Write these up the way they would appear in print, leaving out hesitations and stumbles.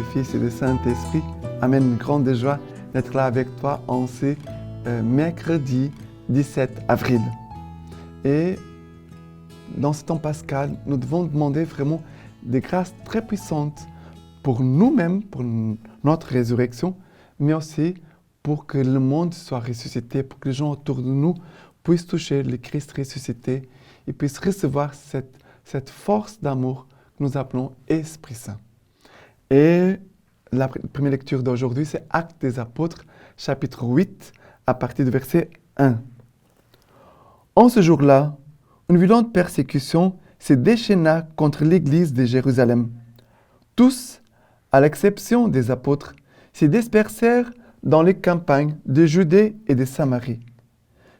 du Fils et du Saint-Esprit. Amen. Une grande joie d'être là avec toi en ce mercredi 17 avril. Et dans ce temps pascal, nous devons demander vraiment des grâces très puissantes pour nous-mêmes, pour notre résurrection, mais aussi pour que le monde soit ressuscité, pour que les gens autour de nous puissent toucher le Christ ressuscité et puissent recevoir cette force d'amour que nous appelons Esprit Saint. Et la première lecture d'aujourd'hui, c'est Actes des Apôtres, chapitre 8, à partir du verset 1. En ce jour-là, une violente persécution se déchaîna contre l'église de Jérusalem. Tous, à l'exception des apôtres, se dispersèrent dans les campagnes de Judée et de Samarie.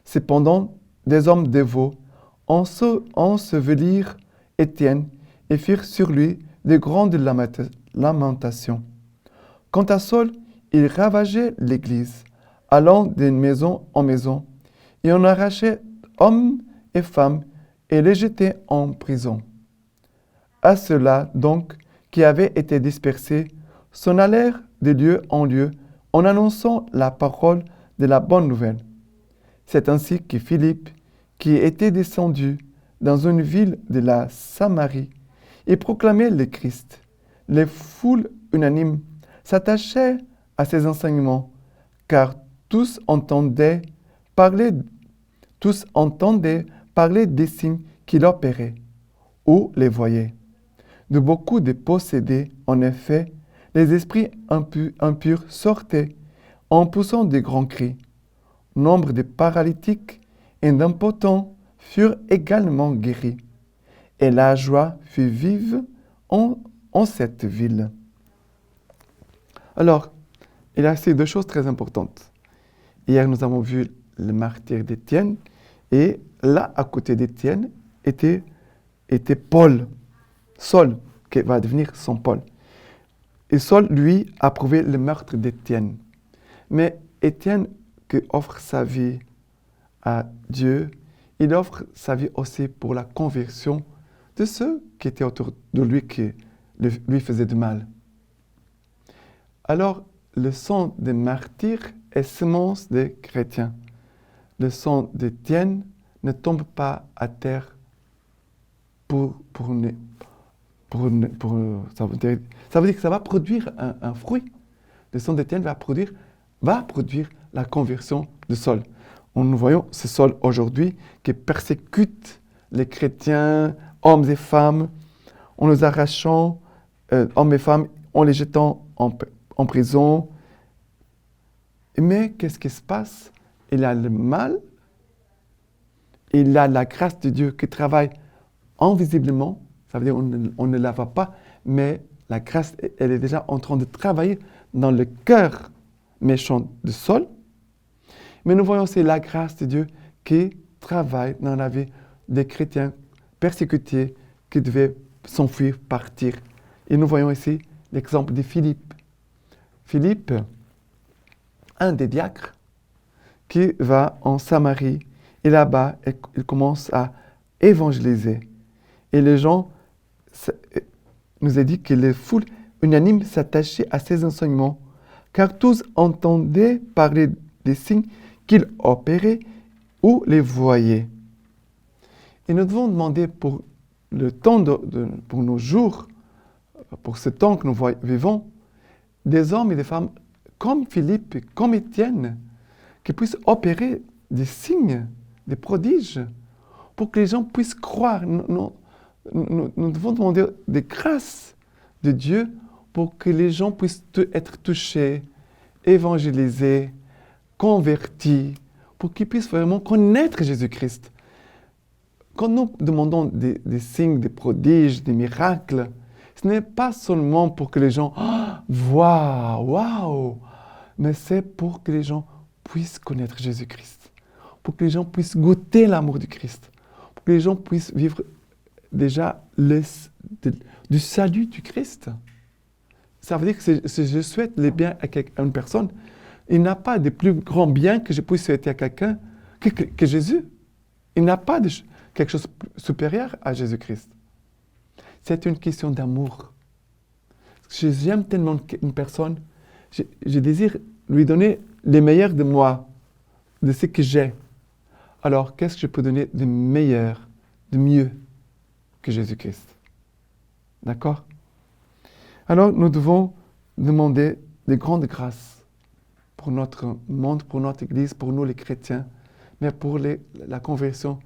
Cependant, des hommes dévots ensevelirent Étienne et firent sur lui de grandes lamentations. Quant à Saul, il ravageait l'église, allant d'une maison en maison, et en arrachait hommes et femmes et les jetait en prison. À ceux-là, donc, qui avaient été dispersés, s'en allèrent de lieu en lieu en annonçant la parole de la bonne nouvelle. C'est ainsi que Philippe, qui était descendu dans une ville de la Samarie, et proclamait le Christ. Les foules unanimes s'attachaient à ses enseignements, car tous entendaient parler des signes qu'il opérait, ou les voyaient. De beaucoup de possédés, en effet, les esprits impurs sortaient en poussant de grands cris. Nombre de paralytiques et d'impotents furent également guéris. Et la joie fut vive en cette ville. Alors, il y a ces deux choses très importantes. Hier, nous avons vu le martyre d'Étienne, et là, à côté d'Étienne, était Paul, Saul, qui va devenir son Paul. Et Saul, lui, a prouvé le meurtre d'Étienne. Mais Étienne, qui offre sa vie à Dieu, il offre sa vie aussi pour la conversion de ceux qui étaient autour de lui, qui lui faisaient du mal. Alors, le sang des martyrs est semence des chrétiens. Le sang d'Étienne ne tombe pas à terre ça veut dire que ça va produire un fruit. Le sang d'Étienne va produire la conversion de Saul. Nous voyons ce Saul aujourd'hui qui persécute les chrétiens, hommes et femmes, en les arrachant, hommes et femmes, en les jetant en prison. Mais qu'est-ce qui se passe? Il a le mal, il a la grâce de Dieu qui travaille invisiblement, ça veut dire on ne la voit pas, mais la grâce, elle est déjà en train de travailler dans le cœur méchant de Saul. Mais nous voyons aussi la grâce de Dieu qui travaille dans la vie des chrétiens persécutés qui devaient s'enfuir, partir. Et nous voyons ici l'exemple de Philippe. Philippe, un des diacres, qui va en Samarie, et là-bas, il commence à évangéliser. Et les gens, nous a dit que les foules unanimes s'attachaient à ses enseignements, car tous entendaient parler des signes qu'il opérait ou les voyaient. Et nous devons demander pour le temps pour nos jours, pour ce temps que nous vivons, des hommes et des femmes comme Philippe, comme Étienne, qui puissent opérer des signes, des prodiges, pour que les gens puissent croire. Nous devons demander des grâces de Dieu pour que les gens puissent être touchés, évangélisés, convertis, pour qu'ils puissent vraiment connaître Jésus-Christ. Quand nous demandons des signes, des prodiges, des miracles, ce n'est pas seulement pour que les gens voient, waouh, mais c'est pour que les gens puissent connaître Jésus-Christ, pour que les gens puissent goûter l'amour du Christ, pour que les gens puissent vivre déjà du salut du Christ. Ça veut dire que si je souhaite les biens à une personne, il n'a pas de plus grand bien que je puisse souhaiter à quelqu'un que Jésus. Il n'a pas de quelque chose de supérieur à Jésus-Christ. C'est une question d'amour. j'aime tellement une personne, je désire lui donner le meilleur de moi, de ce que j'ai. Alors, qu'est-ce que je peux donner de meilleur, de mieux que Jésus-Christ? D'accord? Alors, nous devons demander de grandes grâces pour notre monde, pour notre Église, pour nous les chrétiens, mais pour la conversion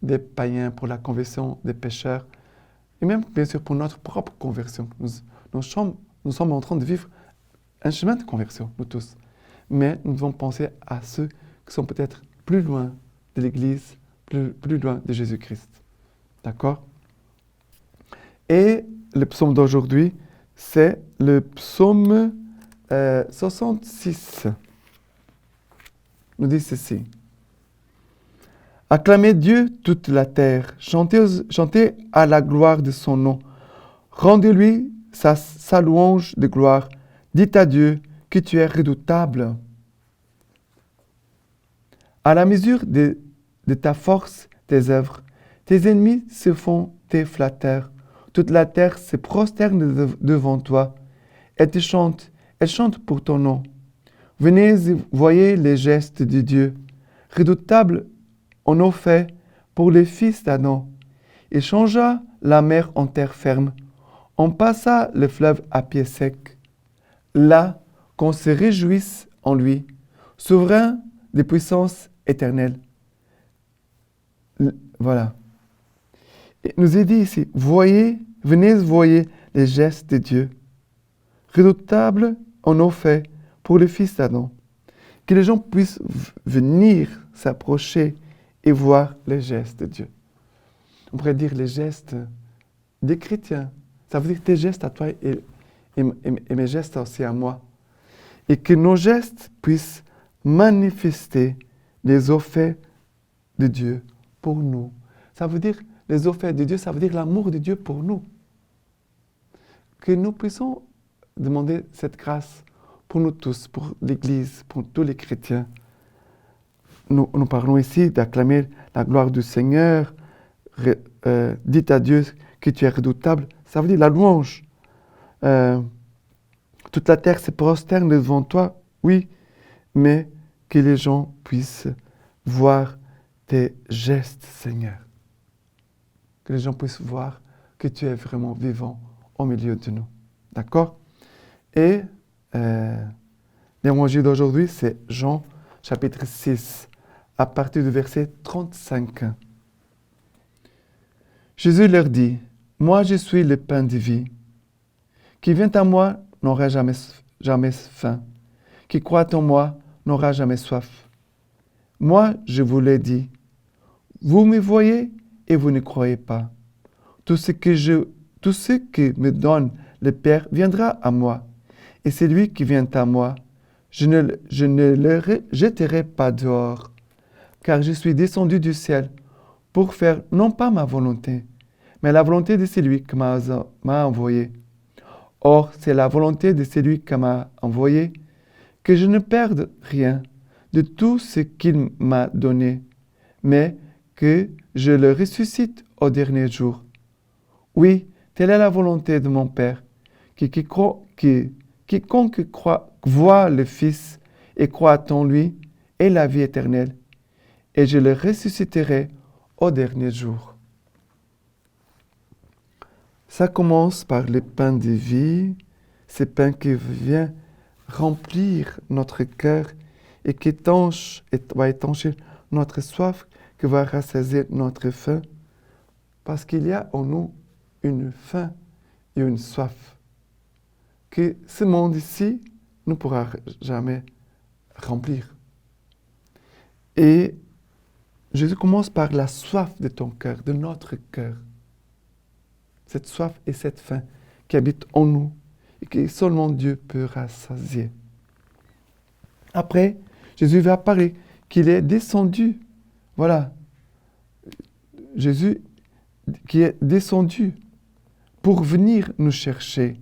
des païens, pour la conversion des pécheurs, et même, bien sûr, pour notre propre conversion. Nous sommes en train de vivre un chemin de conversion, nous tous. Mais nous devons penser à ceux qui sont peut-être plus loin de l'Église, plus loin de Jésus-Christ. D'accord? Et le psaume d'aujourd'hui, c'est le psaume 66. Nous dit ceci. Acclamez Dieu toute la terre, chantez à la gloire de son nom. Rendez-lui sa louange de gloire. Dites à Dieu que tu es redoutable. À la mesure de ta force, tes œuvres, tes ennemis se font tes flatteurs. Toute la terre se prosterne devant toi. Elle chante pour ton nom. Venez et voyez les gestes de Dieu. Redoutable en eau fait pour les fils d'Adam. Il changea la mer en terre ferme. On passa le fleuve à pied sec. Là, qu'on se réjouisse en lui, souverain des puissances éternelles. Voilà. Il nous est dit ici, venez voyez les gestes de Dieu. Redoutable en eau fait pour les fils d'Adam. Que les gens puissent venir s'approcher et voir les gestes de Dieu. On pourrait dire les gestes des chrétiens. Ça veut dire tes gestes à toi et mes gestes aussi à moi. Et que nos gestes puissent manifester les effets de Dieu pour nous. Ça veut dire les effets de Dieu, ça veut dire l'amour de Dieu pour nous. Que nous puissions demander cette grâce pour nous tous, pour l'Église, pour tous les chrétiens. Nous parlons ici d'acclamer la gloire du Seigneur. Dites à Dieu que tu es redoutable. Ça veut dire la louange. Toute la terre se prosterne devant toi, oui, mais que les gens puissent voir tes gestes, Seigneur. Que les gens puissent voir que tu es vraiment vivant au milieu de nous. D'accord? Et l'évangile d'aujourd'hui, c'est Jean, chapitre 6, à partir du verset 35. Jésus leur dit, « Moi, je suis le pain de vie. Qui vient à moi n'aura jamais faim. Qui croit en moi n'aura jamais soif. Moi, je vous l'ai dit. Vous me voyez et vous ne croyez pas. Tout ce que me donne le Père viendra à moi. Et celui qui vient à moi, je ne le jeterai pas dehors. Car je suis descendu du ciel pour faire non pas ma volonté, mais la volonté de celui qui m'a envoyé. Or, c'est la volonté de celui qui m'a envoyé que je ne perde rien de tout ce qu'il m'a donné, mais que je le ressuscite au dernier jour. Oui, telle est la volonté de mon Père, quiconque voit le Fils et croit en lui ait la vie éternelle, et je le ressusciterai au dernier jour. Ça commence par le pain de vie, ce pain qui vient remplir notre cœur et qui va étancher notre soif, qui va rassasier notre faim, parce qu'il y a en nous une faim et une soif que ce monde ici ne pourra jamais remplir. Et Jésus commence par la soif de ton cœur, de notre cœur. Cette soif et cette faim qui habitent en nous et que seulement Dieu peut rassasier. Après, Jésus va parler qu'il est descendu. Voilà. Jésus qui est descendu pour venir nous chercher,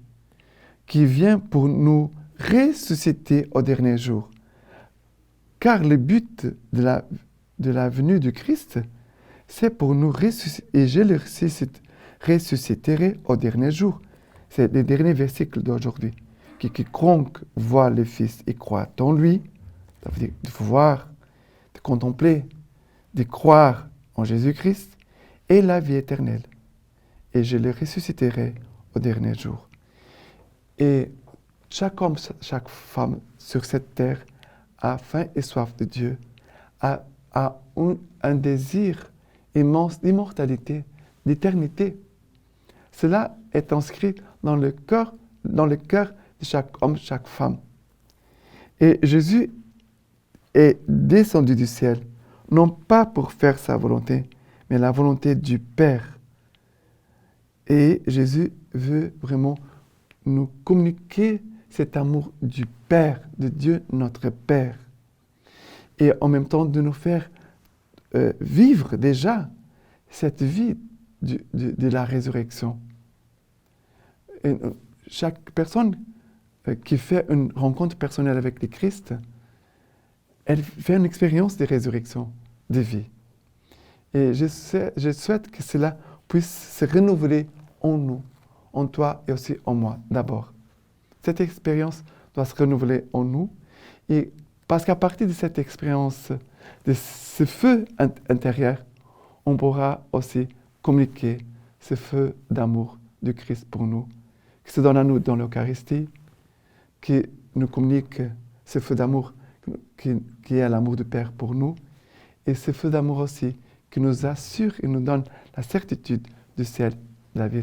qui vient pour nous ressusciter au dernier jour. Car le but de la venue du Christ, c'est pour nous ressusciter. Et je le ressusciterai au dernier jour. c'est le dernier versicle d'aujourd'hui. Qui quiconque voit le Fils et croit en lui, ça veut dire de voir, de contempler, de croire en Jésus-Christ, et la vie éternelle. Et je le ressusciterai au dernier jour. Et chaque homme, chaque femme sur cette terre a faim et soif de Dieu, a un désir immense d'immortalité, d'éternité. Cela est inscrit dans le cœur de chaque homme, chaque femme. Et Jésus est descendu du ciel, non pas pour faire sa volonté, mais la volonté du Père. Et Jésus veut vraiment nous communiquer cet amour du Père, de Dieu notre Père. Et en même temps de nous faire vivre déjà cette vie de la résurrection. Et chaque personne qui fait une rencontre personnelle avec le Christ, elle fait une expérience de résurrection, de vie. Et je souhaite que cela puisse se renouveler en nous, en toi et aussi en moi d'abord. Cette expérience doit se renouveler en nous, et parce qu'à partir de cette expérience, de ce feu intérieur, on pourra aussi communiquer ce feu d'amour du Christ pour nous, qui se donne à nous dans l'Eucharistie, qui nous communique ce feu d'amour qui est l'amour du Père pour nous, et ce feu d'amour aussi qui nous assure et nous donne la certitude du ciel, de la vie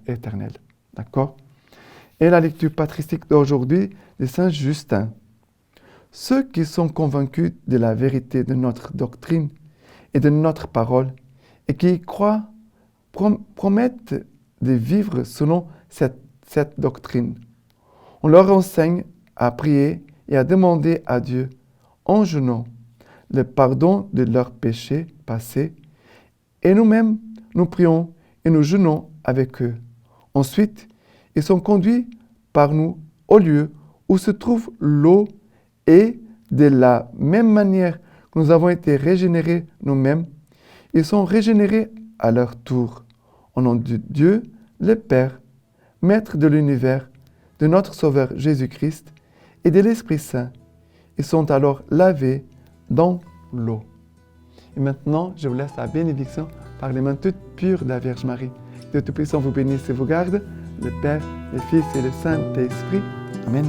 éternelle. D'accord? Et la lecture patristique d'aujourd'hui de Saint Justin. Ceux qui sont convaincus de la vérité de notre doctrine et de notre parole, et qui y croient, promettent de vivre selon cette doctrine. On leur enseigne à prier et à demander à Dieu, en jeûnant, le pardon de leurs péchés passés, et nous-mêmes, nous prions et nous jeûnons avec eux. Ensuite, ils sont conduits par nous au lieu où se trouve l'eau, et de la même manière que nous avons été régénérés nous-mêmes, ils sont régénérés à leur tour. Au nom de Dieu, le Père, Maître de l'univers, de notre Sauveur Jésus-Christ et de l'Esprit Saint, ils sont alors lavés dans l'eau. Et maintenant, je vous laisse la bénédiction par les mains toutes pures de la Vierge Marie. Dieu Tout-Puissant vous bénisse et vous garde, le Père, le Fils et le Saint-Esprit. Amen.